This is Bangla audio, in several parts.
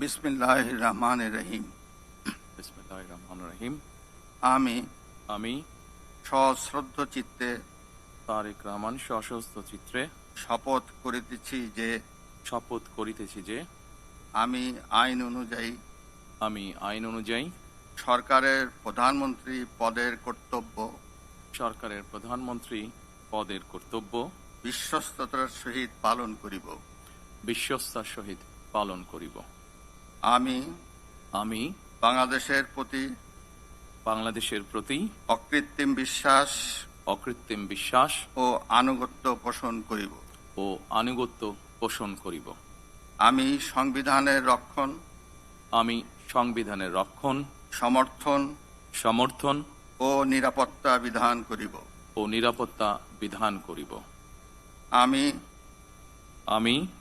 বিসমিল্লাহির রহমানির রহিম। বিসমিল্লাহির রহমানির রহিম। আমি সশ্রদ্ধ চিত্তে তারেক রহমান সশস্ত্র চিত্রে শপথ করিতেছি যে আমি আইন অনুযায়ী সরকারের প্রধানমন্ত্রী পদের কর্তব্য বিশ্বস্ততার সহিত পালন করিব। আমি বাংলাদেশের প্রতি অকৃত্রিম বিশ্বাস ও আনুগত্য পোষণ করিব। আমি সংবিধানের রক্ষণ, সমর্থন ও নিরাপত্তা বিধান করিব। আমি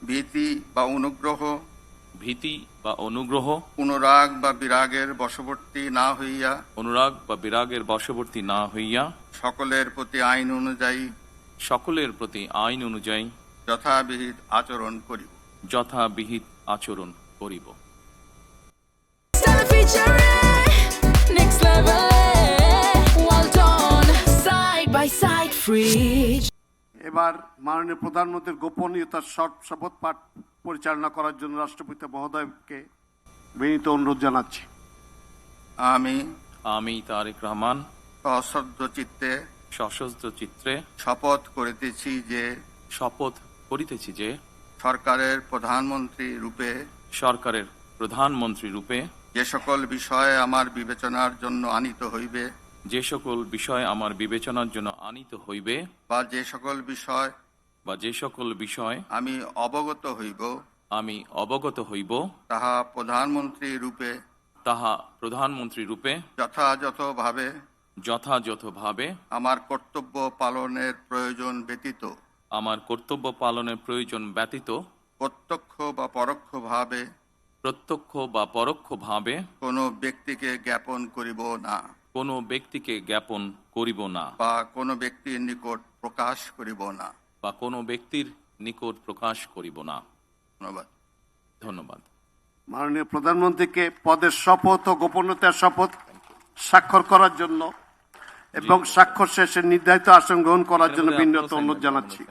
ভীতি বা অনুগ্রহ, অনুরাগ বা বিরাগের বশবর্তী না হইয়া সকলের প্রতি আইন অনুযায়ী যথাবিহিত আচরণ করিব। Next level, well done, side by side, free. এবার মাননীয় প্রধানমন্ত্রীর গোপনীয়তার শপথ পাঠ পরিচালনা করার জন্য রাষ্ট্রপতি মহোদয়কে বিনীত অনুরোধ জানাচ্ছি। আমি তারেক রহমান সশস্ত্র চিত্রে শপথ করিতেছি যে সরকারের প্রধানমন্ত্রী রূপে যে সকল বিষয় আমার বিবেচনার জন্য আনিত হইবে বা যে সকল বিষয় আমি অবগত হইব তাহা প্রধানমন্ত্রী রূপে যথাযথভাবে আমার কর্তব্য পালনের প্রয়োজন ব্যতীত প্রত্যক্ষ বা পরোক্ষভাবে কোনো ব্যক্তিকে জ্ঞাপন করিব না বা কোনো ব্যক্তির নিকট প্রকাশ করিব না। ধন্যবাদ। মাননীয় প্রধানমন্ত্রীকে পদের শপথ ও গোপনীয়তার শপথ স্বাক্ষর করার জন্য এবং স্বাক্ষর শেষে নির্ধারিত আসন গ্রহণ করার জন্য বিনীত অনুরোধ জানাচ্ছি।